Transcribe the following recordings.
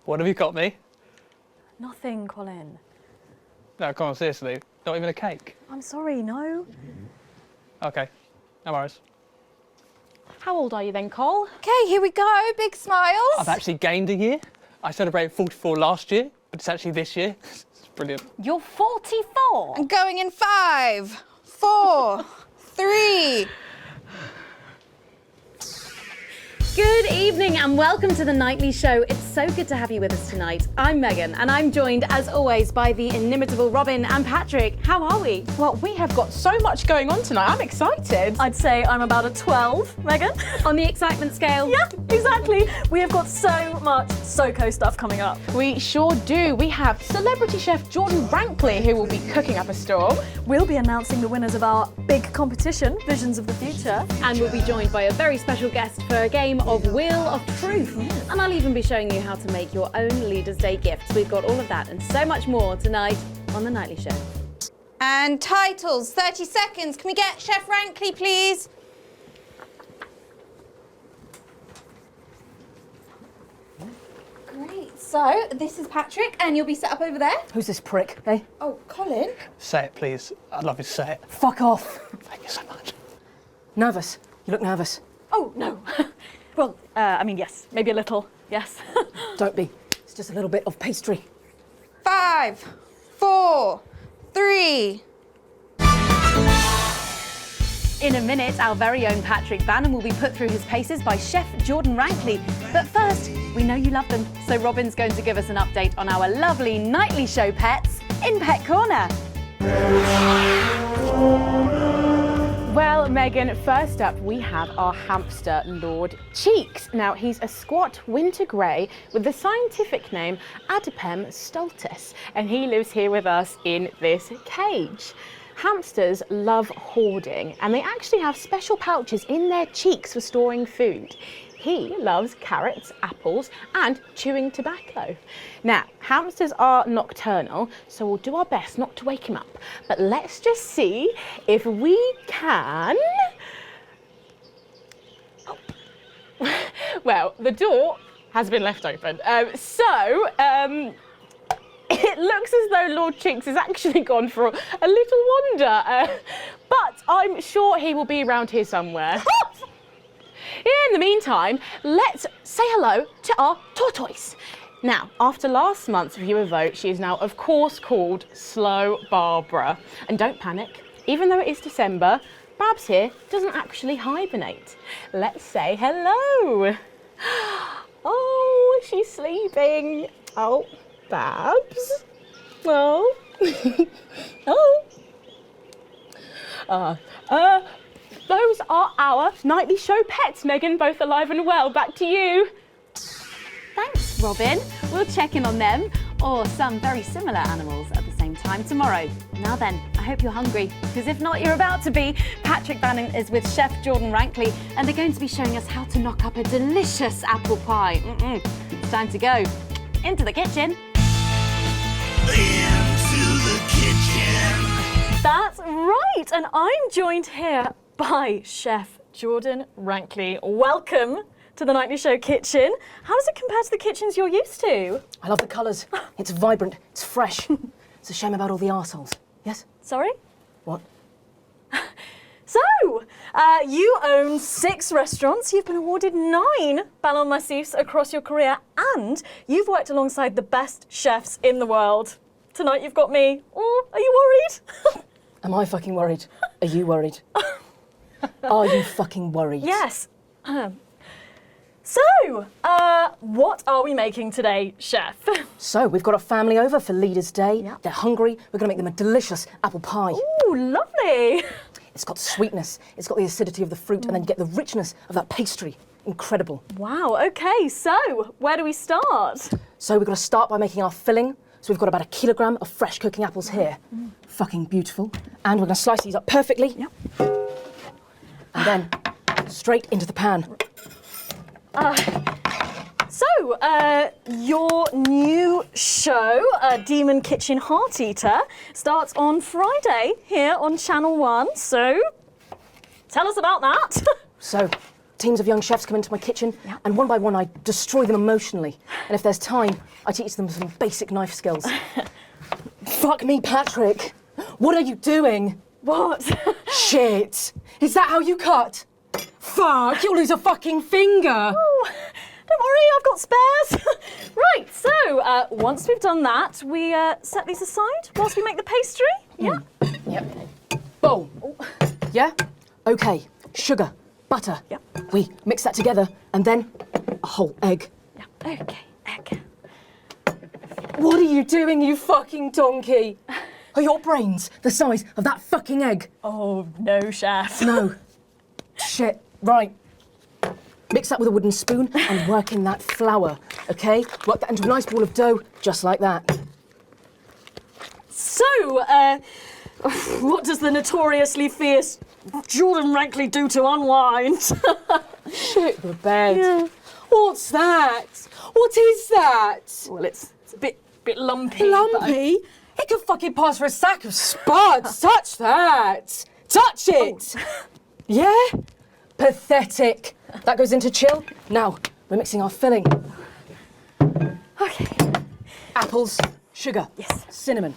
What have you got me? Nothing, Colin. No, come on, seriously. Not even a cake? I'm sorry, no. Okay, no worries. How old are you then, Cole? Okay, here we go. Big smiles. I've actually gained a year. I celebrated 44 last year, but it's actually this year. It's brilliant. You're 44. I'm going in 5, 4, 3. Good evening and welcome to the Nightly Show. It's so good to have you with us tonight. I'm Megan and I'm joined as always by the inimitable Robin and Patrick. How are we? Well, we have got so much going on tonight. I'm excited. I'd say I'm about a 12, Megan. On the excitement scale? Yeah, exactly. We have got so much SoCo stuff coming up. We sure do. We have celebrity chef Jordan Rankley, who will be cooking up a storm. We'll be announcing the winners of our big competition, Visions of the Future. And we'll be joined by a very special guest for a game of Wheel of Truth. And I'll even be showing you how to make your own Leaders' Day gifts. We've got all of that and so much more tonight on The Nightly Show. And titles, 30 seconds. Can we get Chef Rankley, please? Great. So, this is Patrick, and you'll be set up over there. Who's this prick, eh? Oh, Colin. Say it, please. I'd love you to say it. Fuck off. Thank you so much. Nervous. You look nervous. Oh, no. Well, I mean, yes, maybe a little, yes. Don't be. It's just a little bit of pastry. 5, 4, 3. In a minute, our very own Patrick Bannon will be put through his paces by Chef Jordan Rankley. But first, we know you love them, so Robin's going to give us an update on our lovely Nightly Show pets in Pet Corner. Well, Megan, first up we have our hamster, Lord Cheeks. Now, he's a squat winter grey with the scientific name Adipem stultus, and he lives here with us in this cage. Hamsters love hoarding, and they actually have special pouches in their cheeks for storing food. He loves carrots, apples, and chewing tobacco. Now, hamsters are nocturnal, so we'll do our best not to wake him up. But let's just see if we can... Oh. Well, the door has been left open. It looks as though Lord Cheeks has actually gone for a little wander, but I'm sure he will be around here somewhere. In the meantime, let's say hello to our tortoise. Now, after last month's viewer vote, she is now, of course, called Slow Barbara. And don't panic, even though it is December, Babs here doesn't actually hibernate. Let's say hello. Oh, she's sleeping. Oh, Babs. Oh. Oh. Those are our Nightly Show pets, Megan, both alive and well. Back to you. Thanks, Robin. We'll check in on them, or some very similar animals at the same time tomorrow. Now then, I hope you're hungry, because if not, you're about to be. Patrick Bannon is with Chef Jordan Rankley, and they're going to be showing us how to knock up a delicious apple pie. It's time to go into the kitchen. Into the kitchen. That's right, and I'm joined here by Chef Jordan Rankley. Welcome to the Nightly Show kitchen. How does it compare to the kitchens you're used to? I love the colours. It's vibrant. It's fresh. It's a shame about all the arseholes. Yes? Sorry? What? So, you own 6 restaurants, you've been awarded 9 Ballon Massifs across your career, and you've worked alongside the best chefs in the world. Tonight you've got me. Oh, are you worried? Am I fucking worried? Are you worried? Are you fucking worried? Yes. So, what are we making today, Chef? So, we've got a family over for Leaders' Day. Yeah. They're hungry. We're going to make them a delicious apple pie. Ooh, lovely. It's got sweetness, it's got the acidity of the fruit, and then you get the richness of that pastry. Incredible. Wow, okay, so where do we start? So we've got to start by making our filling. So we've got about 1 kilogram of fresh cooking apples here. Fucking beautiful. And we're going to slice these up perfectly. Yep. And then straight into the pan. So, your new show, Demon Kitchen Heart Eater, starts on Friday here on Channel 1. So, tell us about that. So teams of young chefs come into my kitchen, and one by one I destroy them emotionally. And if there's time, I teach them some basic knife skills. Fuck me, Patrick. What are you doing? What? Shit. Is that how you cut? Fuck, you'll lose a fucking finger. Oh, don't worry, I've got spares. Right, so once we've done that, we set these aside whilst we make the pastry. Yeah. Yep. Bowl. Yeah? Okay. Sugar, butter. Yep. We mix that together and then a whole egg. Yeah. Okay, egg. What are you doing, you fucking donkey? Are your brains the size of that fucking egg? Oh, no, chef. No. Shit. Right. Mix that with a wooden spoon and work in that flour, okay? Work that into a nice ball of dough, just like that. So, what does the notoriously fierce Jordan Rankley do to unwind? Shit the bed. Yeah. What's that? What is that? Well, it's a bit lumpy. Lumpy? It could fucking pass for a sack of spuds. Touch that. Touch it. Yeah? Pathetic. That goes into chill. Now, we're mixing our filling. Okay. Apples, sugar, Yes. cinnamon.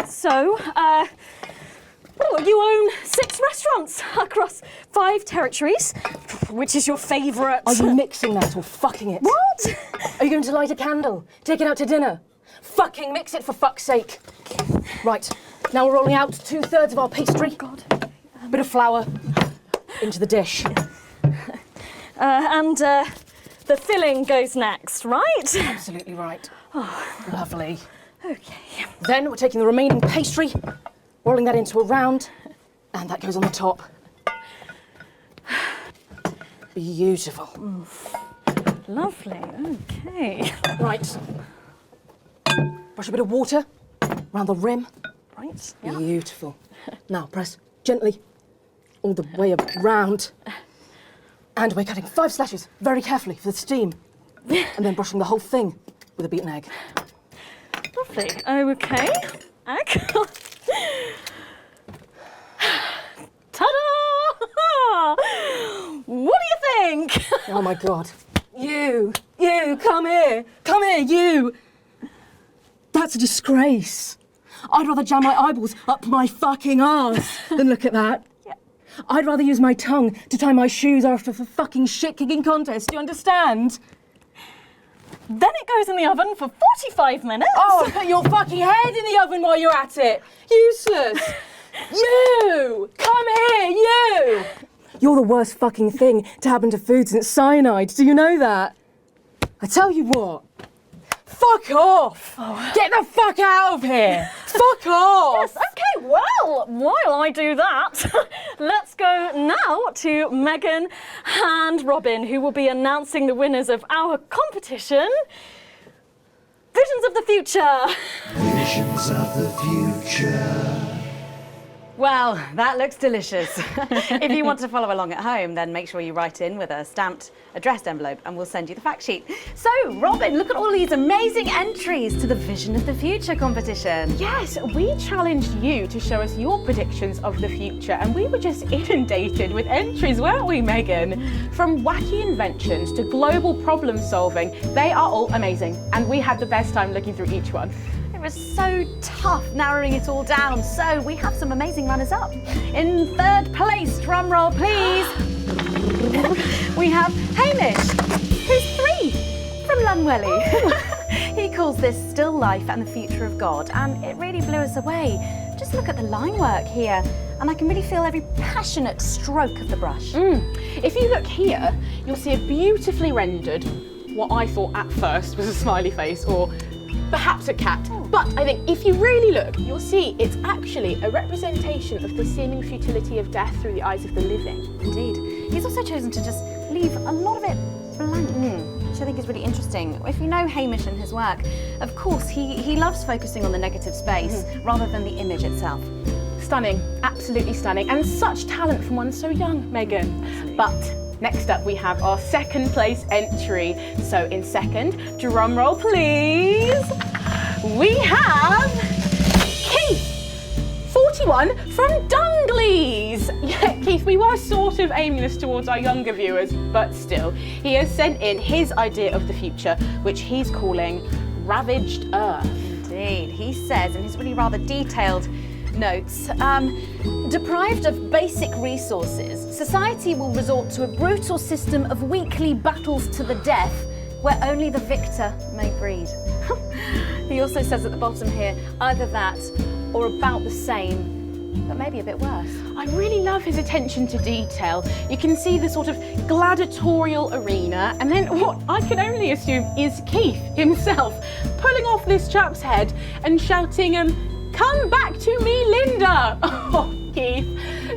So, you own 6 restaurants across 5 territories. Which is your favourite? Are you mixing that or fucking it? What? Are you going to light a candle? Take it out to dinner? Fucking mix it for fuck's sake. Right, now we're rolling out 2/3 of our pastry. God. Bit of flour into the dish. And the filling goes next, right? Absolutely right. Lovely. Okay. Then we're taking the remaining pastry, rolling that into a round, and that goes on the top. Beautiful. Lovely. Okay. Right. Brush a bit of water around the rim. Right. Beautiful. Now press gently all the way around. And we're cutting 5 slashes very carefully for the steam. And then brushing the whole thing with a beaten egg. Lovely. Okay. Egg. Ta-da! What do you think? Oh my God. You, come here, you. That's a disgrace. I'd rather jam my eyeballs up my fucking arse than look at that. Yeah. I'd rather use my tongue to tie my shoes after a fucking shit-kicking contest. Do you understand? Then it goes in the oven for 45 minutes. Oh, put your fucking head in the oven while you're at it. Useless. You! Come here, you! You're the worst fucking thing to happen to food since cyanide. Do you know that? I tell you what. Fuck off! Get the fuck out of here! Fuck off! Yes, okay, well, while I do that, let's go now to Megan and Robin, who will be announcing the winners of our competition. Visions of the Future. Visions of the future. Well, that looks delicious. If you want to follow along at home, then make sure you write in with a stamped addressed envelope and we'll send you the fact sheet. So, Robin, look at all these amazing entries to the Vision of the Future competition. Yes, we challenged you to show us your predictions of the future, and we were just inundated with entries, weren't we, Megan? From wacky inventions to global problem solving, they are all amazing, and we had the best time looking through each one. It was so tough narrowing it all down, so we have some amazing runners-up. In 3rd place, drum roll please, we have Hamish, who's 3 from Lunwelly. He calls this Still Life and the Future of God, and it really blew us away. Just look at the line work here, and I can really feel every passionate stroke of the brush. If you look here, you'll see a beautifully rendered, what I thought at first was a smiley face, or perhaps a cat. But I think if you really look, you'll see it's actually a representation of the seeming futility of death through the eyes of the living. Indeed. He's also chosen to just leave a lot of it blank, which I think is really interesting. If you know Hamish and his work, of course, he loves focusing on the negative space rather than the image itself. Stunning, absolutely stunning, and such talent from one so young, Megan. Absolutely. But next up, we have our 2nd place entry. So in 2nd, drum roll please, we have Keith, 41 from Dungleys. Yeah, Keith, we were sort of aiming this towards our younger viewers, but still, he has sent in his idea of the future, which he's calling Ravaged Earth. Indeed, he says in his really rather detailed notes, deprived of basic resources, society will resort to a brutal system of weekly battles to the death, where only the victor may breed. He also says at the bottom here, either that or about the same, but maybe a bit worse. I really love his attention to detail. You can see the sort of gladiatorial arena, and then what I can only assume is Keith himself pulling off this chap's head and shouting, "Come back to me, Linda!" Oh, Keith,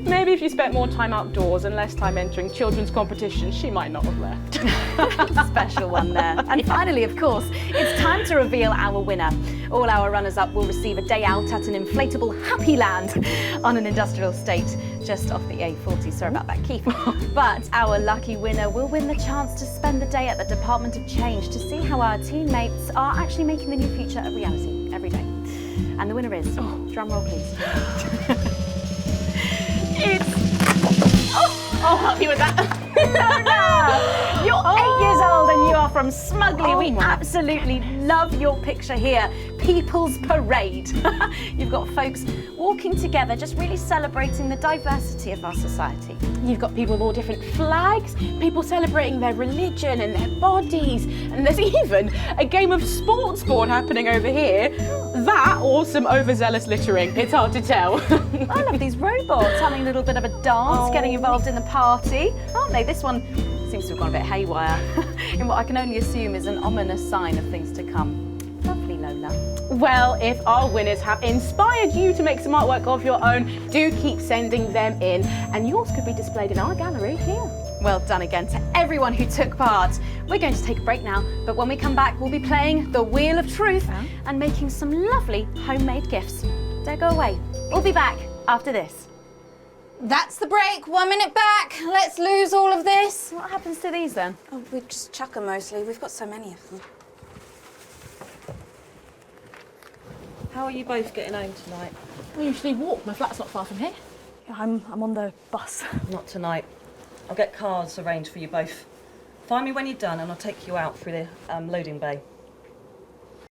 maybe if you spent more time outdoors and less time entering children's competitions, she might not have left. Special one there. And finally, of course, it's time to reveal our winner. All our runners-up will receive a day out at an inflatable Happy Land on an industrial estate just off the A40. Sorry about that, Keith. But our lucky winner will win the chance to spend the day at the Department of Change to see how our teammates are actually making the new future a reality every day. And the winner is, drum roll please. I'll help you with that. Lola, you're 8 years old and you are from Smugly. We absolutely love your picture here. People's Parade. You've got folks walking together, just really celebrating the diversity of our society. You've got people with all different flags, people celebrating their religion and their bodies, and there's even a game of sports board happening over here. That or some overzealous littering, it's hard to tell. I love these robots having a little bit of a dance, getting involved in the party, aren't they? This one seems to have gone a bit haywire in what I can only assume is an ominous sign of things to come. Lovely, Lola. Well, if our winners have inspired you to make some artwork of your own, do keep sending them in, and yours could be displayed in our gallery here. Well done again to everyone who took part. We're going to take a break now, but when we come back, we'll be playing the Wheel of Truth and making some lovely homemade gifts. Don't go away. We'll be back after this. That's the break. 1 minute back. Let's lose all of this. What happens to these then? Oh, we just chuck them mostly. We've got so many of them. How are you both getting home tonight? I usually walk, my flat's not far from here. I'm on the bus. Not tonight. I'll get cars arranged for you both. Find me when you're done and I'll take you out through the loading bay.